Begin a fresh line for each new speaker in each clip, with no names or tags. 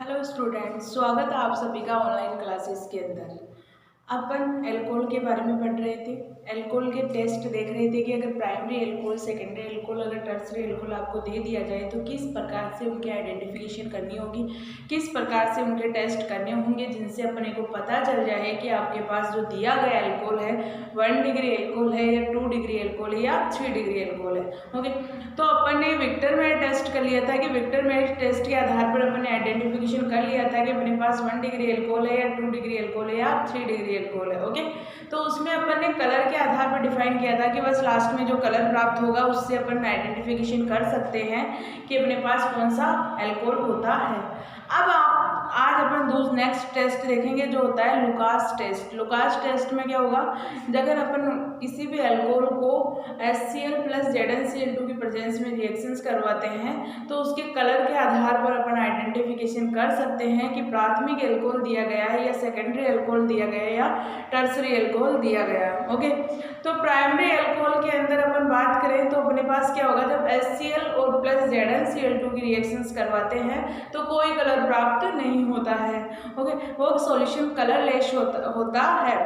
Hello students, स्वागत है आप सभी का ऑनलाइन क्लासेस के अंदर। अपन एल्कोहल के बारे में पढ़ रहे थे। एल्कोहल के टेस्ट देख रहे थे कि अगर प्राइमरी एल्कोहल, सेकेंडरी एल्कोहल, अगर टर्सरी एल्कोहल आपको दे दिया जाए तो किस प्रकार से उनकी आइडेंटिफिकेशन करनी होगी, किस प्रकार से उनके टेस्ट करने होंगे जिनसे अपने को पता चल जाए कि आपके पास जो दिया गया एल्कोहल है 1 डिग्री एल्कोहल है या 2 डिग्री एल्कोहल है या 3 डिग्री एल्कोहल है। ओके, तो अपन ने विक्टर मेयर टेस्ट कर लिया था कि विक्टर मेयर टेस्ट के आधार पर अपन ने आइडेंटिफिकेशन कर लिया था कि अपने पास 1 डिग्री एल्कोहल है या 2 डिग्री एल्कोहल है या 3 डिग्री एल्कोहल है। ओके, तो उसमें अपन ने कलर के आधार पर डिफाइन किया था कि बस लास्ट में जो कलर प्राप्त होगा उससे अपन आइडेंटिफिकेशन कर सकते हैं कि अपने पास कौन सा एल्कोहल होता है। अब आज अपन नेक्स्ट टेस्ट देखेंगे जो होता है लुकास टेस्ट। लुकास टेस्ट में क्या होगा, अगर अपन किसी भी एल्कोहल को HCl प्लस ZnCl2 की प्रेजेंस में रिएक्शंस करवाते हैं तो उसके कलर के आधार पर अपन आइडेंटिफिकेशन कर सकते हैं कि प्राथमिक एल्कोहल दिया गया है या सेकेंडरी एल्कोहल दिया गया है या टर्सरी एल्कोहल दिया गया है। ओके, तो प्राइमरी एल्कोहल के अंदर अपन बात करें तो अपने पास क्या होगा, जब HCl और प्लस ZnCl2 की रिएक्शंस करवाते हैं तो कोई कलर प्राप्त नहीं होता है। ओके, वो सॉल्यूशन कलरलेस होता है।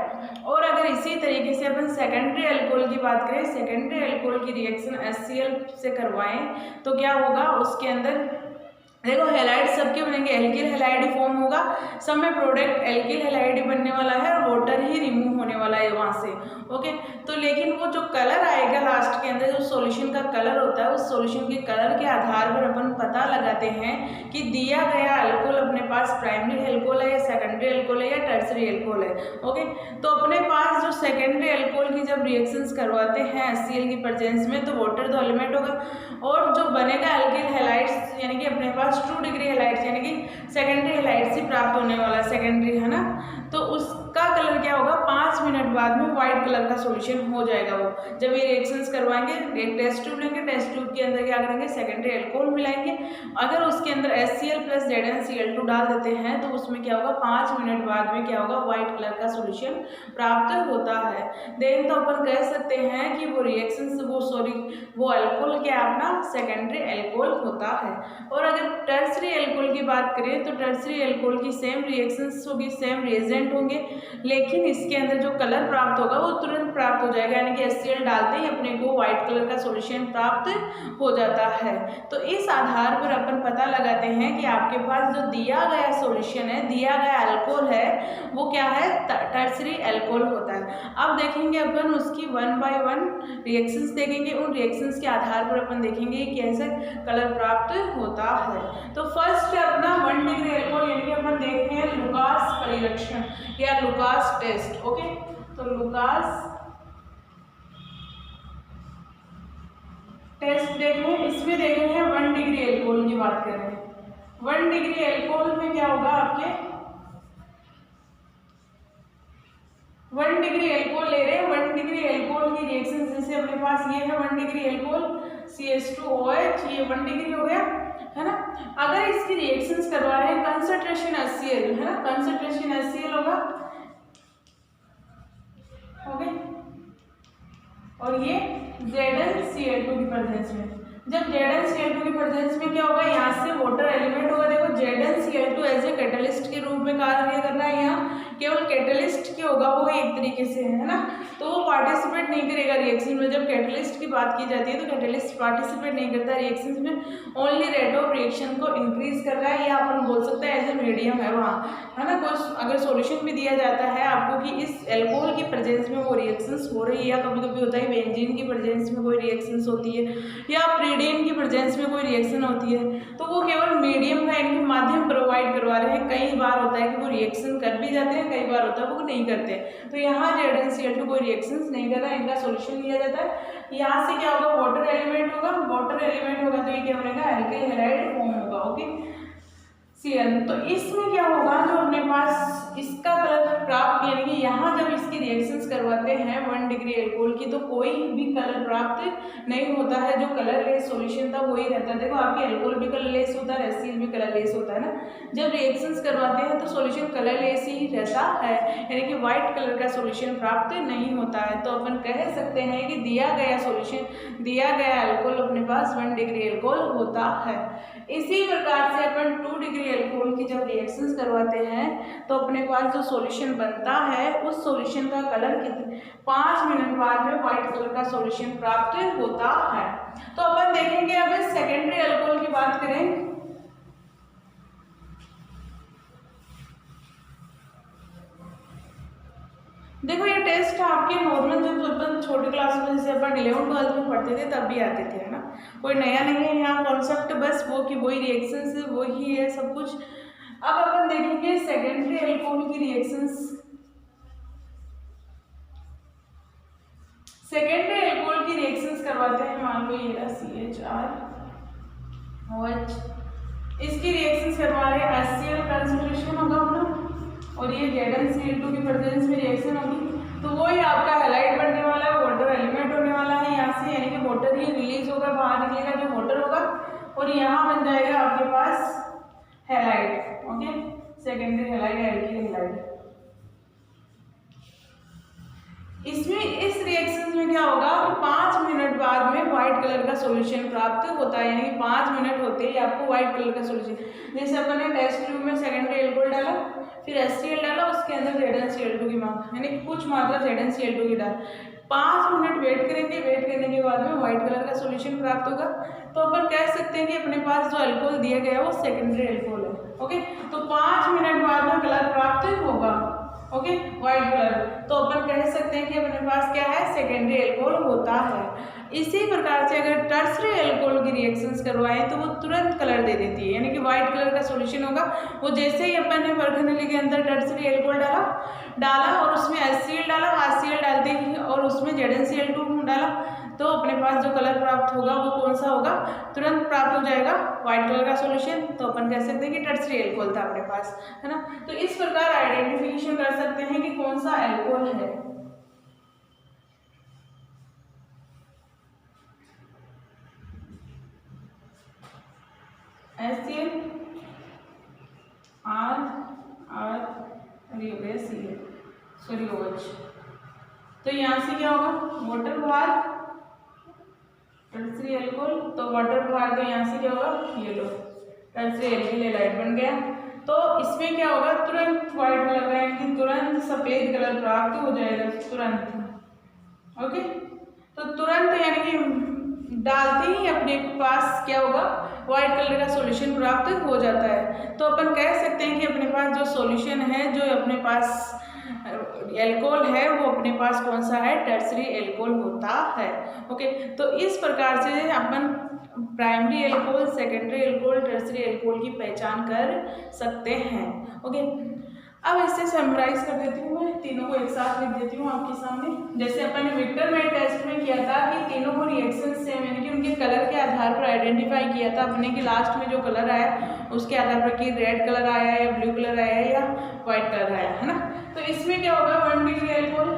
और अगर इसी तरीके से अपन सेकेंडरी अल्कोहल की बात करें, सेकेंडरी अल्कोहल की रिएक्शन HCl से करवाएं तो क्या होगा, उसके अंदर देखो हेलाइड सबके बनेंगे, एल्किल हेलाइड ही फॉर्म होगा, सब में प्रोडक्ट एल्किल हेलाइड ही बनने वाला है और वाटर ही रिमूव होने वाला है वहाँ से। ओके, तो लेकिन वो जो कलर आएगा लास्ट के अंदर, जो सॉल्यूशन का कलर होता है, उस सॉल्यूशन के कलर के आधार पर अपन पता लगाते हैं कि दिया गया अल्कोहल अपने पास प्राइमरी एल्कोहल है या सेकेंडरी एल्कोहल है या टर्सरी एल्कोहल है। ओके, तो अपने पास जो सेकेंडरी एल्कोहल की जब रिएक्शंस करवाते हैं HCl की प्रेजेंस में तो वाटर तो एलिमेंट होगा और जो बनेगा एल्किल हेलाइड्स यानी कि अपने पास 2 डिग्री हेलाइड्स यानी कि सेकेंडरी हेलाइड्स ही प्राप्त होने वाला सेकेंडरी है ना, तो उसका कलर क्या होगा, 5 मिनट बाद में व्हाइट कलर का सॉल्यूशन हो जाएगा। वो जब ये रिएक्शंस करवाएंगे, एक टेस्ट ट्यूब लेंगे, टेस्ट ट्यूब के अंदर क्या करेंगे, सेकेंडरी एल्कोहल मिलाएंगे, अगर उसके अंदर HCl प्लस ZnCl2 डाल देते हैं तो उसमें क्या होगा, 5 मिनट बाद में क्या होगा, व्हाइट कलर का सॉल्यूशन प्राप्त होता है। देन तो अपन कह सकते हैं कि वो रिएक्शंस वो एल्कोहल क्या अपना सेकेंडरी एल्कोहल होता है। और अगर टर्सरी एल्कोहल की बात करें तो टर्सरी एल्कोहल की सेम रिएक्शंस होगी, सेम रिएजेंट होंगे, लेकिन इसके अंदर जो कलर प्राप्त होगा वो तुरंत प्राप्त हो जाएगा, यानी कि HCl डालते ही अपने को व्हाइट कलर का सॉल्यूशन प्राप्त हो जाता है। तो इस आधार पर अपन पता लगाते हैं कि आपके पास जो दिया गया सॉल्यूशन है, दिया गया अल्कोहल है, वो क्या है, टर्सरी एल्कोहल होता है। अब देखेंगे अपन उसकी 1 बाय 1 रिएक्शंस देखेंगे, उन रिएक्शंस के आधार पर अपन देखेंगे कि कैसे कलर प्राप्त होता है। तो फर्स्ट अपना 1 डिग्री एल्कोहल यानी कि अपन देखते हैं लुकास परिरक्षण या लुकास टेस्ट। ओके, तो लुकास टेस्ट देखें, इसमें देख रहे हैं 1 डिग्री एल्कोहल की बात कर रहे हैं। 1 डिग्री एल्कोहल में क्या होगा, आपके 1 डिग्री एल्कोहल ले रहे हैं। 1 डिग्री एल्कोहल की रिएक्शन जैसे अपने पास ये है 1 डिग्री एल्कोहल CH2OH, ये 1 डिग्री हो गया है ना। अगर इसकी रिएक्शंस करवा रहे हैं कंसंट्रेशन HCl है ना, कंसंट्रेशन HCl होगा, ओके, और ये ZnCl2 की प्रेजेंस में, जब ZnCl2 की प्रेजेंस में क्या होगा, यहाँ से वाटर एलिमेंट होगा। देखो ZnCl2 एज ए कैटलिस्ट के रूप में कार्य करना है, यहाँ केवल कैटलिस्ट की होगा वो एक तरीके से है ना, तो वो पार्टिसिपेट नहीं करेगा रिएक्शन में। जब कैटलिस्ट की बात की जाती है तो कैटलिस्ट पार्टिसिपेट नहीं करता रिएक्शन में, ओनली रेट ऑफ रिएक्शन को इंक्रीज कर रहा है, या अपन बोल सकते हैं एज ए मीडियम है वहाँ है ना। कोई अगर सॉल्यूशन भी दिया जाता है आपको कि इस एल्कोहल की प्रेजेंस में वो रिएक्शंस हो रही है, या कभी कभी होता है बेंजीन की प्रेजेंस में कोई रिएक्शंस होती है या प्रीडियम की प्रेजेंस में कोई रिएक्शन होती है, तो वो केवल मीडियम का इनके माध्यम प्रोवाइड करवा रहे हैं। कई बार होता है कि वो रिएक्शन कर भी जाते हैं, कई बार होता है वो नहीं करते। तो यहाँ ZnCl2 कोई रिएक्शंस नहीं कर रहा है, इनका सॉल्यूशन लिया जाता है। यहाँ से क्या होगा, वाटर एलिमेंट होगा, वाटर एलिमेंट होगा तो ये क्या बनेगा, एल्किल हैलाइड फॉर्म होगा। ओके, Cl, तो इसमें क्या होगा, जो अपने पास इसका कलर प्राप्त यानी कि यहाँ जब इसकी रिएक्शंस करवाते हैं 1 डिग्री एल्कोहल की तो कोई भी कलर प्राप्त नहीं होता है, जो कलरलेस सॉल्यूशन था वही रहता है। देखो आपकी एल्कोहल भी कलरलेस होता है, HCl भी कलरलेस होता है ना। जब रिएक्शंस करवाते हैं तो सॉल्यूशन कलरलेस ही रहता है, यानी कि व्हाइट कलर का सॉल्यूशन प्राप्त नहीं होता है। तो अपन कह सकते हैं कि दिया गया सॉल्यूशन, दिया गया एल्कोहल अपने पास 1 डिग्री एल्कोहल होता है। इसी प्रकार से अपन 2 डिग्री की एल्कोहल की जब रिएक्शंस करवाते हैं तो अपने पास जो सॉल्यूशन बनता है उस सॉल्यूशन का कलर कितने 5 मिनट बाद में व्हाइट कलर का सॉल्यूशन प्राप्त होता है। तो अपन देखेंगे अब सेकेंडरी एल्कोहल की बात करें। देखो ये टेस्ट आपके नॉर्मल जब अपन छोटे क्लास में जैसे अपन 11th 12th में पढ़ते थे तब भी आते थे, है ना, कोई नया नहीं है यहाँ कॉन्सेप्ट, बस वो कि वही रिएक्शंस वही है सब कुछ। अब अपन देखेंगे सेकेंडरी एल्कोहल की रिएक्शंस। सेकेंडरी एल्कोहल की रिएक्शंस करवाते हैं, मान लो ये रहा CHR OH, इसकी रिएक्शंस करवा रहे हैं, HCl कंसंट्रेशन होगा अपना और ये ZnCl2 की प्रेजेंस में रिएक्शन होगी, तो वही आपका हैलाइड बनने वाला है, वाटर एलिमेंट होने वाला है यहाँ से, यानी कि वाटर ही रिलीज होगा, बाहर निकलेगा जो वाटर होगा और यहाँ बन जाएगा आपके पास halide. Okay, secondary halide, alkyl halide. इसमें इस रिएक्शन में क्या होगा कि 5 मिनट बाद में व्हाइट कलर का सॉल्यूशन प्राप्त होता है, यानी 5 मिनट होते ही आपको व्हाइट कलर का सॉल्यूशन, जैसे अपन ने टेस्ट ट्यूब में सेकेंडरी एल्कोहल डाला, फिर HCl डाला, उसके अंदर ZnCl2 की मात्रा यानी कुछ मात्रा ZnCl2 की डाल, 5 मिनट वेट करेंगे, वेट करने के बाद में व्हाइट कलर का सॉल्यूशन प्राप्त होगा। तो अपन कह सकते हैं कि अपने पास जो अल्कोहल दिया गया है वो सेकेंडरी एल्कोहल है। ओके, तो 5 मिनट बाद में कलर प्राप्त होगा, ओके, व्हाइट कलर, तो अपन कह सकते हैं कि अपने पास क्या है, सेकेंडरी एल्कोहल होता है। इसी प्रकार से अगर टर्सरी एल्कोहल की रिएक्शंस करवाएं तो वो तुरंत कलर दे देती है, यानी कि व्हाइट कलर का सॉल्यूशन होगा। वो जैसे ही अपन ने परखनली के अंदर टर्सरी एल्कोहल डाला और उसमें HCl डाला, HCl डालते ही और उसमें ZnCl2 डाला, तो अपने पास जो कलर प्राप्त होगा वो कौन सा होगा, तुरंत प्राप्त हो जाएगा व्हाइट कलर का सॉल्यूशन। तो अपन कह सकते हैं कि टर्सरी एल्कोहल था अपने पास, है ना। तो इस प्रकार आइडेंटिफिकेशन कर सकते हैं कि कौन सा एल्कोहल है। HCl OH, तो यहाँ से क्या होगा, वाटर बाहर, टर्सरी एल्कोहल, तो वाटर बाहर, तो यहाँ से क्या होगा, ये लो टर्सरी एल्किल हैलाइड बन गया। तो इसमें क्या होगा, तुरंत व्हाइट कलर का यानी तुरंत सफेद कलर प्राप्त हो जाएगा तुरंत। ओके, तो तुरंत यानी कि डालते ही अपने पास क्या होगा, व्हाइट कलर का सॉल्यूशन प्राप्त हो जाता है। तो अपन कह सकते हैं कि अपने पास जो सॉल्यूशन है, जो अपने पास एल्कोहल है, वो अपने पास कौन सा है, टर्सरी एल्कोहल होता है। ओके, तो इस प्रकार से अपन primary alcohol, secondary alcohol, tertiary alcohol की पहचान कर सकते हैं। ओके, अब इसे समराइज कर देती हूँ, मैं तीनों को एक साथ लिख देती हूँ आपके सामने। जैसे अपन ने विक्टरमैन टेस्ट में किया था कि तीनों को रिएक्शन सेम यानी कि उनके कलर के आधार पर आइडेंटिफाई किया था अपने कि लास्ट में जो कलर आया उसके आधार पर कि रेड कलर आया या ब्लू कलर आया या व्हाइट कलर आया, है ना। तो इसमें क्या होगा, 1 डिग्री एल्कोहल,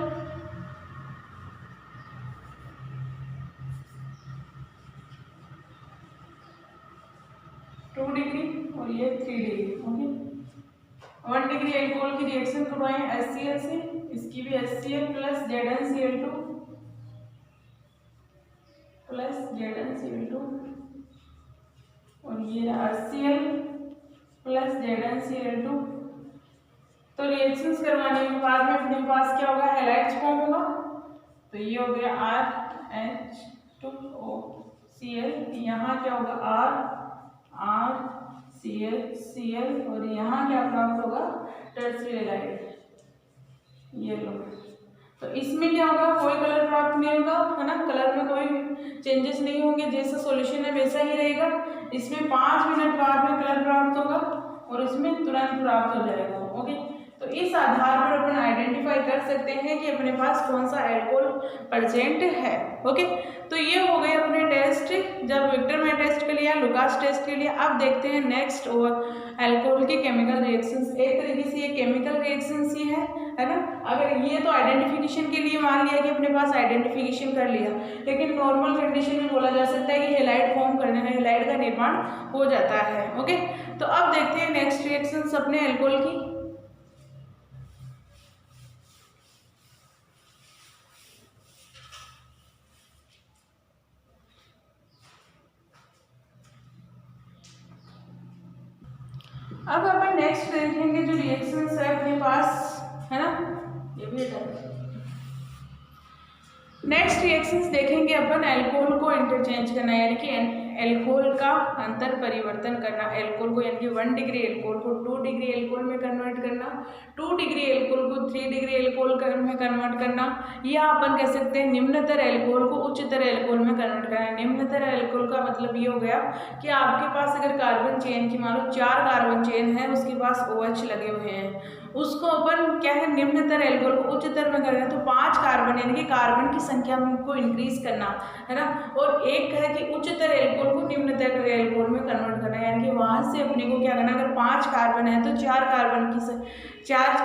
टू डिग्री और ये 3 डिग्री। ओके, 1 डिग्री एल्कोहल की रिएक्शन करवाएं HCl से, इसकी भी HCl प्लस ZnCl2 और ये HCl प्लस ZnCl2। तो रिएक्शंस करवाने के बाद में अपने पास क्या होगा, हैलाइड्स फॉर्म होगा। तो ये हो गया RH2OCl, यहाँ क्या होगा RCl और यहाँ क्या प्राप्त होगा, टर्सरी हैलाइड, ये लो। तो इसमें क्या होगा, कोई कलर प्राप्त नहीं होगा, है ना, कलर में कोई चेंजेस नहीं होंगे, जैसा सॉल्यूशन है वैसा ही रहेगा। इसमें 5 मिनट बाद में कलर प्राप्त होगा और इसमें तुरंत प्राप्त हो जाएगा। ओके, तो इस आधार पर अपन आइडेंटिफाई कर सकते हैं कि अपने पास कौन सा एल्कोहल प्रेजेंट है। ओके, तो ये हो गए अपने टेस्ट, जब विक्टरमैन टेस्ट के लिए, लुकास टेस्ट के लिए। अब देखते हैं नेक्स्ट एल्कोहल के केमिकल रिएक्शंस। एक तरीके से ये केमिकल रिएक्शंस ही है ना। अगर ये तो आइडेंटिफिकेशन के लिए मान लिया कि अपने पास आइडेंटिफिकेशन कर लिया, लेकिन नॉर्मल कंडीशन में बोला जा सकता है कि हैलाइड फॉर्म करने में हैलाइड का निर्माण हो जाता है। ओके, तो अब देखते हैं नेक्स्ट रिएक्शंस अपने एल्कोहल की। अब अपन नेक्स्ट देखेंगे जो रिएक्शंस है अपने पास, है ना, ये भी नेक्स्ट रिएक्शंस देखेंगे अपन एल्कोहल को इंटरचेंज करना, यानी कि एल्कोहल का अंतर परिवर्तन करना। एल्कोहल को यानी कि 1 डिग्री एल्कोहल को 2 डिग्री एल्कोहल में कन्वर्ट करना, 2 डिग्री एल्कोहल को 3 डिग्री एल्कोहल में कन्वर्ट करना, या अपन कह सकते हैं निम्नतर एल्कोहल को उच्चतर एल्कोहल में कन्वर्ट करना। निम्नतर एल्कोहल का मतलब ये हो गया कि आपके पास अगर कार्बन चेन की मान लो 4 कार्बन चेन है, उसके पास OH लगे हुए हैं, उसको अपन क्या है निम्नतर एल्कोहल को उच्चतर में करना है, तो 5 कार्बन यानी कि कार्बन की संख्या को इंक्रीज करना, है ना। और एक है कि उच्चतर एल्कोहल को निम्नतर एल्कोहल में कन्वर्ट करना, यानी कि वहां से अपने को क्या करना, अगर 5 कार्बन है तो 4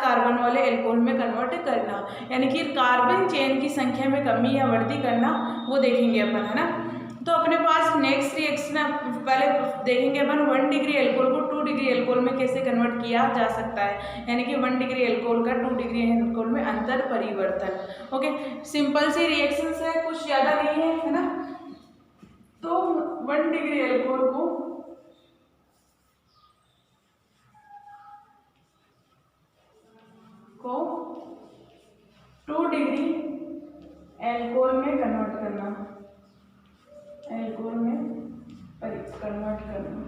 कार्बन वाले एल्कोहल में कन्वर्ट करना, यानी कि कार्बन चेन की संख्या में कमी या वृद्धि करना, वो देखेंगे अपन, है ना। तो अपने पास नेक्स्ट रिएक्शन पहले देखेंगे अपन 1 डिग्री एल्कोहल को 2 डिग्री एल्कोहल में कैसे कन्वर्ट किया जा सकता है, यानी कि 1 डिग्री एल्कोहल का 2 डिग्री एल्कोहल में अंतर परिवर्तन। ओके, सिंपल सी रिएक्शंस है, कुछ ज़्यादा नहीं है ना। तो 1 डिग्री एल्कोहल को 2 डिग्री एल्कोहल में कन्वर्ट करना, एल्कोहल में कन्वर्ट करना।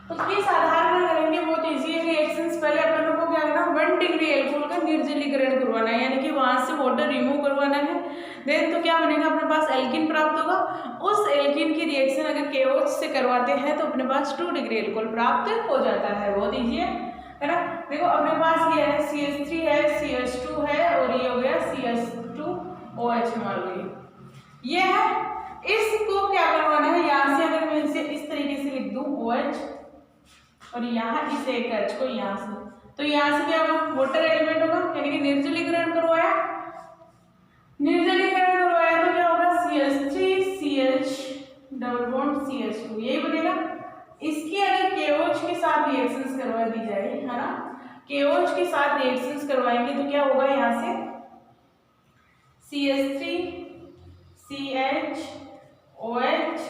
उसके साधारण करेंगे, बहुत इजी है रिएक्शंस। पहले अपन लोग को क्या करना, 1 डिग्री एल्कोहल का निर्जलीकरण करवाना है, यानी कि वहां से वाटर रिमूव करवाना है। देन तो क्या बनेगा, अपने पास एल्कीन प्राप्त होगा। उस एल्कीन की रिएक्शन अगर KOH से करवाते हैं तो अपने पास 2 डिग्री एल्कोहल प्राप्त हो जाता है। बहुत ईजी है ना। देखो अपने पास ये है CH3 है, CH2 है, और ये हो गया CH2OH मान लो ये है। इसको क्या करवाना है, यहाँ से अगर मैं इसे इस तरीके से लिख दूं OH, और यहाँ इस एक H को यहाँ से, तो यहाँ से क्या होगा, वाटर एलिमेंट होगा, यानी कि निर्जलीकरण करवाया। निर्जलीकरण करवाया तो क्या होगा, CH3CH डबल बॉन्ड CH2, यही बनेगा। इसकी अगर KOH के साथ रिएक्शंस करवा दी जाए, है ना, KOH के साथ रिएक्शंस करवाएंगे तो क्या होगा, यहाँ से CH3CHOH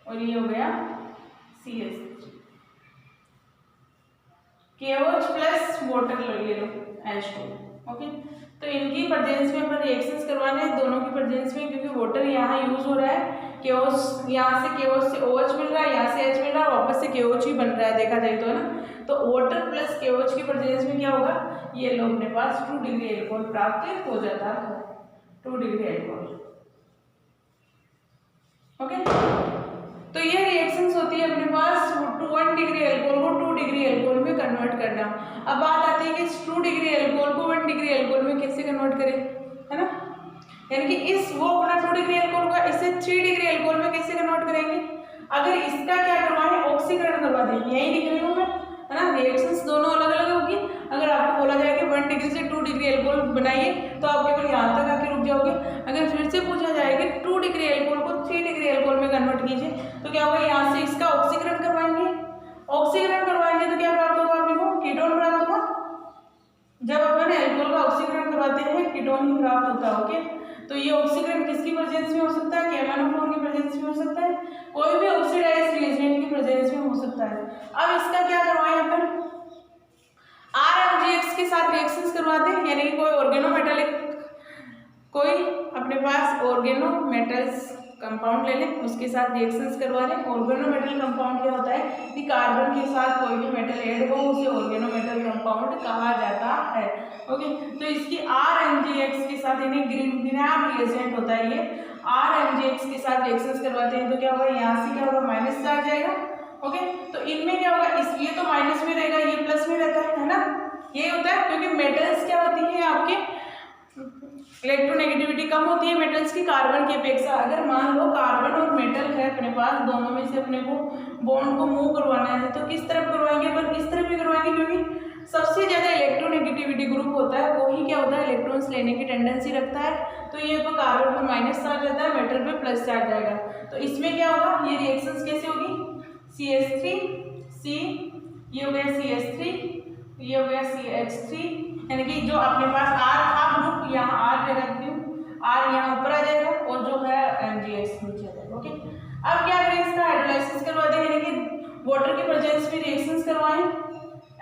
और ये हो गया CH3, KOH प्लस वाटर ले लो H2। ओके, तो इनकी प्रेजेंस में अपन रिएक्शंस करवाने हैं, दोनों की प्रेजेंस में, क्योंकि वाटर यहाँ यूज हो रहा है। KOH यहाँ से KOH से OH मिल रहा है, यहाँ से H मिल रहा है, वापस से KOH ही बन रहा है देखा जाए तो, है ना। तो वाटर प्लस KOH की प्रेजेंस में क्या होगा, ये लो अपने पास 2 डिग्री एल्कोहल प्राप्त हो जाता है, 2 डिग्री एल्कोहल। ओके, तो ये रिएक्शंस होती है अपने पास 1 डिग्री एल्कोहल को 2 डिग्री एल्कोहल में कन्वर्ट करना। अब बात आती है कि 2 डिग्री एल्कोहल को 1 डिग्री एल्कोहल में कैसे कन्वर्ट करें, है ना। यानी कि इस वो अपना 2 डिग्री एल्कोहल का इसे 3 डिग्री एल्कोहल में कैसे कन्वर्ट करेंगे। अगर इसका क्या करवाएं, ऑक्सीकरण करवा दें, यही लिख रही हूँ मैं, है ना। रिएक्शंस दोनों अलग अलग होगी। अगर आपको बोला जाए कि 1 डिग्री से 2 डिग्री एल्कोहल बनाइए तो आप केवल यहाँ तक आके रुक जाओगे। अगर फिर से पूछा जाए कि 2 डिग्री एल्कोहल को 3 डिग्री एल्कोहल में कन्वर्ट कीजिए तो क्या होगा, यहाँ से इसका ऑक्सीकरण करवाएंगे। ऑक्सीकरण करवाएंगे तो क्या प्राप्त होगा, आपको कीटोन प्राप्त होगा। जब अपन एल्कोहल का ऑक्सीकरण करवाते हैं कीटोन ही प्राप्त होता है। ओके, तो ये ऑक्सीकरण किसकी प्रेजेंस में हो सकता है, KMnO4 की प्रेजेंस में हो सकता है, कोई भी ऑक्सीडाइज्ड रिएजेंट की प्रेजेंस में हो सकता है। अब इसका क्या करवाएं अपन, RMGX के साथ रिएक्शंस करवाते हैं, यानी कोई ऑर्गेनोमेटालिक, कोई अपने पास ऑर्गेनोमेटल्स कंपाउंड ले लें, उसके साथ रिएक्शंस करवा लें। ऑर्गेनोमेटल कंपाउंड क्या होता है कि कार्बन के साथ कोई भी मेटल ऐड हो उसे ऑर्गेनोमेटल कंपाउंड कहा जाता है। ओके, तो इसकी RMGX के साथ, यानी ग्रीन रिएजेंट होता है ये, RMGX के साथ रिएक्शंस करवाते हैं तो क्या होगा, यहाँ से क्या होगा, माइनस आ जाएगा। ओके, तो इनमें क्या होगा, इसलिए तो माइनस में रहेगा, ये प्लस में रहता है ना। ये होता है क्योंकि मेटल्स क्या होती है आपके, इलेक्ट्रोनेगेटिविटी कम होती है मेटल्स की कार्बन की अपेक्षा। अगर मान लो कार्बन और मेटल है अपने पास, दोनों में से अपने को बॉन्ड को मूव करवाना है तो किस तरफ करवाएंगे, पर इस तरफ भी करवाएंगे, क्योंकि सबसे ज्यादा इलेक्ट्रोनेगेटिविटी ग्रुप होता है वो ही क्या होता है, इलेक्ट्रॉन्स लेने की टेंडेंसी रखता है। तो ये तो कार्बन पर माइनस चार्ज आता है, मेटल पे प्लस चार्ज आएगा। तो इसमें क्या होगा, ये रिएक्शंस कैसे होगी, CH3C, ये हो गया CH3, ये हो गया CH3, यानी कि जो अपने पास R था ग्रुप, यहाँ R रखती हूँ, R यहाँ ऊपर आ जाएगा और जो है MgX नीचे आ जाएगा। ओके, अब क्या करें, इसका हाइड्रोलाइसिस करवा दें, यानी कि वाटर के प्रेजेंस में रिएक्शंस करवाएं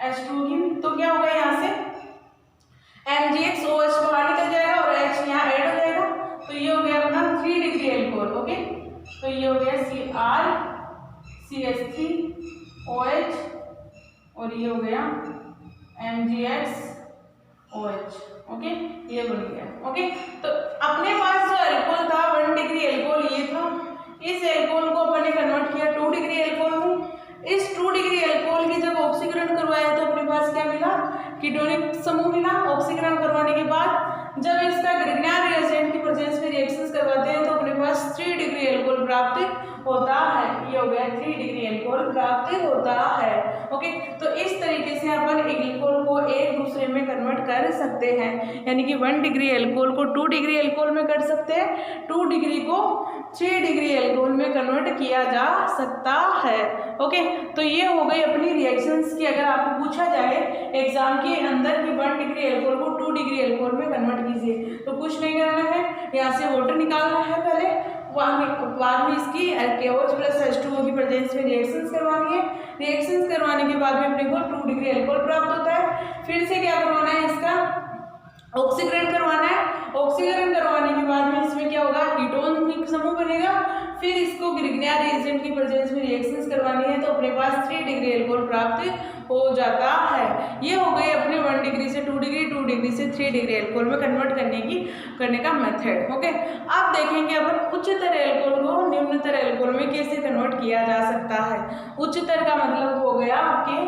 H2 की, तो क्या होगा यहाँ से MgXOH बाहर निकल जाएगा और H यहाँ ऐड हो जाएगा, तो ये हो गया अपना 3 डिग्री एल्कोहल। ओके, तो ये हो गया CrCH3OH और ये हो गया MgXOH। ओके, ये बन गया। ओके, तो अपने पास जो एल्कोहल था 1 डिग्री एल्कोहल ये था, इस एल्कोहल को अपन ने कन्वर्ट किया 2 डिग्री एल्कोहल में। इस 2 डिग्री एल्कोहल की जब ऑक्सीकरण करवाया तो अपने पास क्या मिला, कीटोनिक समूह मिला। ऑक्सीकरण करवाने के बाद जब इसका ग्रिग्नार रिएजेंट की प्रेजेंस में रिएक्शंस करवाते हैं तो अपने पास 3 डिग्री एल्कोहल प्राप्त होता है। ये हो गया 3 डिग्री एल्कोहल प्राप्त होता है। ओके, तो इस तरीके से अपन एल्कोहल को एक दूसरे में कन्वर्ट कर सकते हैं, यानी कि 1 डिग्री एल्कोहल को 2 डिग्री एल्कोहल में कर सकते हैं, 2 डिग्री को 3 डिग्री एल्कोहल में कन्वर्ट किया जा सकता है। ओके, तो ये हो गई अपनी रिएक्शंस की। अगर आपको पूछा जाए एग्जाम के अंदर कि 1 डिग्री एल्कोहल को 2 डिग्री एल्कोहल में कन्वर्ट कीजिए, तो कुछ नहीं करना है, यहाँ से वाटर निकालना है पहले, बाद में इसकी KOH प्लस H2O की प्रेजेंस में रिएक्शंस करवानी है। रिएक्शंस करवाने के बाद में अपने को 2 डिग्री एल्कोहल प्राप्त होता है। फिर से क्या करवाना है, इसका ऑक्सीकरण करवाना है। ऑक्सीकरण करवाने के बाद में इसमें क्या होगा, कीटोनिक समूह बनेगा। फिर इसको ग्रिग्नार रिएजेंट की प्रेजेंस में रिएक्शंस करवानी है तो अपने पास 3 डिग्री एल्कोहल प्राप्त हो जाता है। ये हो गई अपने 1 डिग्री से 2 डिग्री, 2 डिग्री से 3 डिग्री एल्कोहल में कन्वर्ट करने का मेथड। ओके, अब देखेंगे अपन उच्चतर एल्कोहल को निम्नतर एल्कोहल में कैसे कन्वर्ट किया जा सकता है। उच्चतर का मतलब हो गया आपके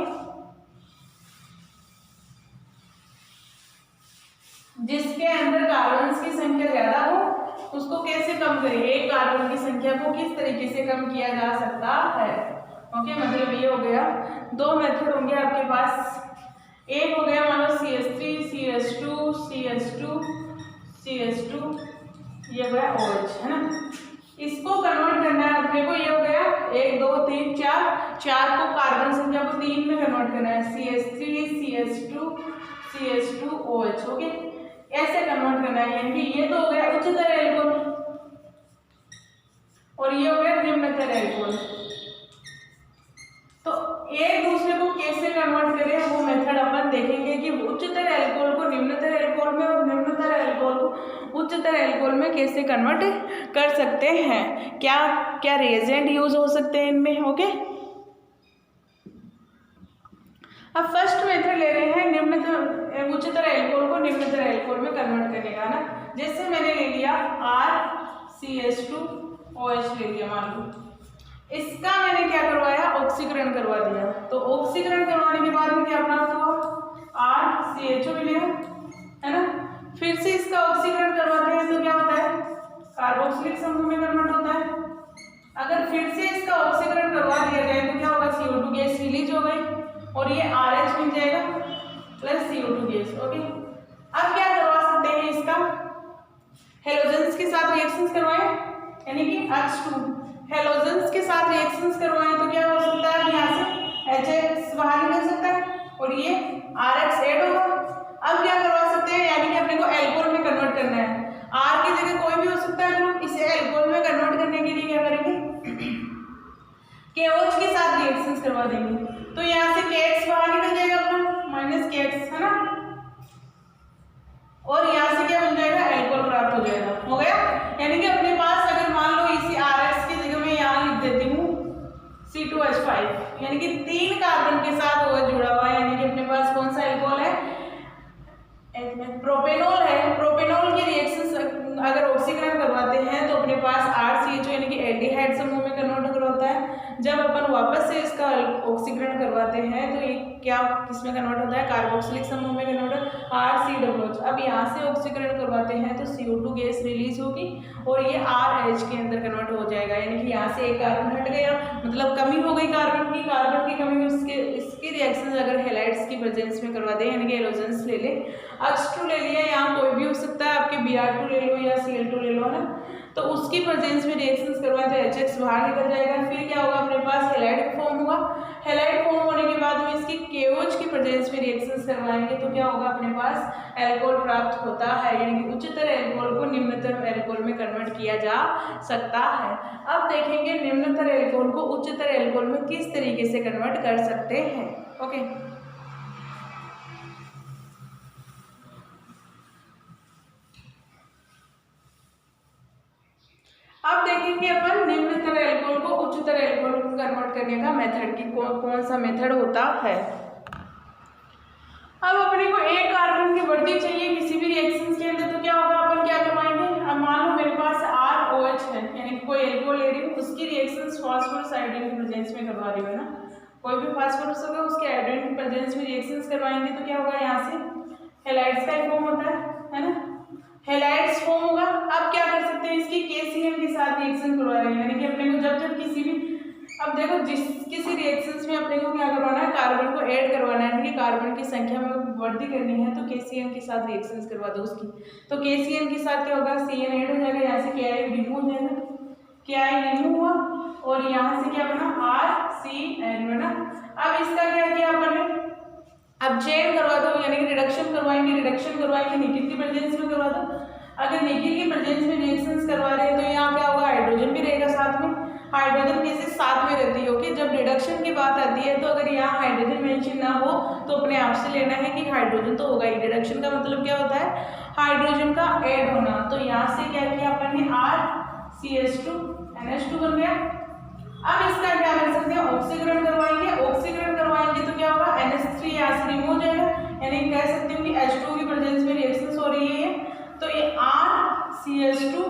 जिसके अंदर कार्बन की संख्या ज्यादा हो, उसको कैसे कम करें, एक कार्बन की संख्या को किस तरीके से कम किया जा सकता है। ओके, मतलब ये हो गया 2 मेथड होंगे आपके पास। एक हो गया मान लो CH3 CH2 CH2 CH2, ये हो गया OH, है ना। इसको कन्वर्ट करना है अपने को, ये हो गया 1 2 3 4 को कार्बन संख्या को 3 में कन्वर्ट करना है, CH3 CH2 CH2 OH। Okay, ऐसे कन्वर्ट करना है, यानी कि ये तो हो गया उच्चतर एल्कोहल और ये हो गया निम्नतर एल्कोहल। तो एक दूसरे को कैसे कन्वर्ट करें वो मेथड अपन देखेंगे कि उच्चतर एल्कोहल को निम्नतर एल्कोहल में और निम्नतर एल्कोहल को उच्चतर एल्कोहल में कैसे कन्वर्ट कर सकते हैं, क्या क्या रिएजेंट यूज हो सकते हैं इनमें। ओके, अब फर्स्ट मेथड ले रहे हैं उच्चतर एल्कोहल को निम्नतर एल्कोहल में कन्वर्ट करने का ना। जैसे मैंने ले लिया RCH2OH ले लिया, मान लो इसका मैंने क्या करवाया, ऑक्सीकरण करवा दिया। तो ऑक्सीकरण करवाने के बाद में क्या प्राप्त हुआ, RCHO मिलेगा, है ना। फिर से इसका ऑक्सीकरण करवाते हैं तो क्या होता है, कार्बोक्सिलिक समूह में कन्वर्ट होता है। अगर फिर से इसका ऑक्सीकरण करवा दिया जाए तो क्या होगा, CO2 गैस रिलीज हो गई और ये RH मिल जाएगा प्लस CO2 गैस। ओके, अब क्या करवा सकते हैं, इसका हेलोजेंस के साथ रिएक्शंस करवाएं, यानी कि H2 हेलोजेंस के साथ रिएक्शंस करवाएं तो क्या हो सकता है, यहाँ से HX बाहर निकल सकता है और ये RH ऐड होगा। अब क्या करवा सकते हैं, यानी कि अपने को एल्कोहल में कन्वर्ट करना है। R की जगह कोई भी हो सकता है ग्रुप, इसे एल्कोहल में कन्वर्ट करने के लिए क्या करेंगे, KOH के साथ रिएक्शंस करवा देंगे। तो यहाँ से KX बाहर निकल जाएगा अपना -KX, है ना, और यहाँ से क्या बन जाएगा, एल्कोहल प्राप्त हो जाएगा। हो गया, यानी कि अपने पास अगर मान लो इसी RH की जगह मैं यहाँ लिख देती हूँ C2H5, यानी कि 3 कार्बन के साथ OH जुड़ा हुआ है, यानी कि अपने पास कौन सा एल्कोहल है, प्रोपेनॉल है। प्रोपेनॉल की रिएक्शंस अगर ऑक्सीकरण करवाते हैं तो अपने पास RCHO यानी कि एल्डिहाइड समूह में कन्वर्ट होता है। जब अपन वापस से इसका ऑक्सीकरण करवाते हैं तो ये क्या किसमें कन्वर्ट होता है, कार्बोक्सिलिक समूह में कन्वर्ट, RCOH। अब यहाँ से ऑक्सीकरण करवाते हैं तो CO2 गैस रिलीज होगी और ये RH के अंदर कन्वर्ट हो जाएगा, यानी कि यहाँ से एक कार्बन हट गया, मतलब कमी हो गई कार्बन की कमी में इसकी रिएक्शन अगर हेलाइड्स की प्रेजेंस में करवा दें, यानी कि हेलोजेंस ले लें, H2 ले लिया, यहाँ कोई भी हो सकता है, आपके Br2 ले लो या Cl2 ले लो, है ना। तो उसकी प्रेजेंस में रिएक्शंस करवाएं तो HX बाहर निकल जाएगा। फिर क्या होगा, अपने पास हेलाइड फॉर्म होगा। हेलाइड फॉर्म होने के बाद में इसकी KOH की प्रेजेंस में रिएक्शंस करवाएंगे तो क्या होगा, अपने पास एल्कोहल प्राप्त होता है, यानी कि उच्चतर एल्कोहल को निम्नतर एल्कोहल में कन्वर्ट कन्वर्ट किया जा सकता है। अब देखेंगे निम्नतर एल्कोहल को उच्चतर एल्कोहल में किस तरीके से कन्वर्ट कर सकते हैं। ओके, अब देखेंगे अपन निम्नतर एल्कोहल को उच्चतर एल्कोहल में कन्वर्ट करने का मेथड की कौन सा मेथड होता है। अब अपने को एक कार्बन की वर्दी चाहिए किसी भी रिएक्शन के अंदर, तो क्या होगा, अपन क्या करवाएंगे। अब मान लो मेरे पास ROH है, यानी कोई एल्कोहल ले रही हूँ, उसकी रिएक्शंस फास्फोरस आयोडीन की प्रेजेंस में करवा रही हूँ ना, कोई भी फास्फोरस होगा उसके आयोडीन की प्रेजेंस में रिएक्शंस करवाएंगे, तो क्या होगा, यहाँ से हैलाइड्स का फॉर्म होता है ना, हैलाइड्स फॉर्म होगा। अब क्या कर सकते हैं, इसकी KCl के साथ रिएक्शन करवा रहे हैं, यानी कि अपने को जब किसी भी, अब देखो किसी रिएक्शंस में अपने को क्या करवाना है, कार्बन को ऐड करवाना है, यानी कि कार्बन की संख्या में वृद्धि करनी है, तो KCl के साथ रिएक्शंस करवा दो उसकी। तो KCl के साथ क्या होगा, CN ऐड हो जाएगा, यहाँ से KI रिमूव हो जाएगा, KI रिमूव हुआ और यहाँ से क्या बना, RCN बना। अब इसका क्या किया अपन ने, अब चेन करवा दो, यानी कि रिडक्शन करवाएंगे निकिल की प्रेजेंस में करवा दो। अगर निकिल की प्रेजेंस में रिएक्शंस करवा रहे हैं तो यहाँ क्या होगा, हाइड्रोजन भी रहेगा साथ में। हाइड्रोजन कैसे साथ में रहती है, ओके, जब रिडक्शन की बात आती है तो अगर यहाँ हाइड्रोजन मेंशन ना हो तो अपने आप से लेना है कि हाइड्रोजन तो होगा ही। रिडक्शन का मतलब क्या होता है, हाइड्रोजन का ऐड होना। तो यहाँ से क्या किया अपन ने, RCH2 NH2 बन गया। अब इसका क्या कर सकते हैं, ऑक्सीकरण करवाएंगे तो क्या होगा, NH3 यहाँ से रिमूव हो जाएगा, यानी कह सकते हो कि H2 की प्रेजेंस में रिएक्शंस हो रही है ये, तो ये RCH2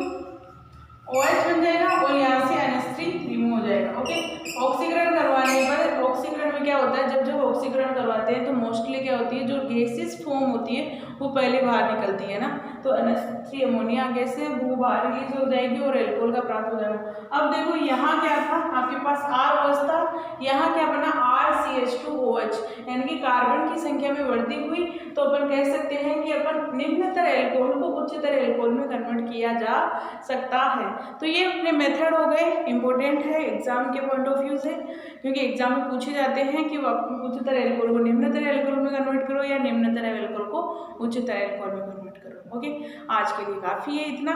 OH बन जाएगा और यहाँ से NH3 रिमूव हो जाएगा। ओके, ऑक्सीकरण करवाने पर, ऑक्सीकरण में क्या होता है, जब ऑक्सीकरण करवाते हैं तो मोस्टली क्या होती है, जो गैसेस फॉर्म होती है वो पहले बाहर निकलती है ना, तो NH3 अमोनिया गैस है वो बाहर रिलीज हो जाएगी और एल्कोहल का प्राप्त हो जाएगा। अब देखो यहाँ क्या था, आपके पास ROH था, यहाँ क्या बना, RCH2OH, यानी कि कार्बन की संख्या में वृद्धि हुई, तो अपन कह सकते हैं कि अपन निम्नतर एल्कोहल को उच्चतर एल्कोहल में कन्वर्ट किया जा सकता है। तो ये अपने मेथड हो गए, इंपॉर्टेंट है एग्जाम के पॉइंट ऑफ व्यू से, क्योंकि एग्जाम में पूछे जाते हैं कि उच्चतर एल्कोहल को निम्नतर एल्कोहल में कन्वर्ट करो या निम्नतर एल्कोहल को उच्चतर एल्कोहल में कन्वर्ट करो। ओके, आज के लिए काफ़ी है इतना।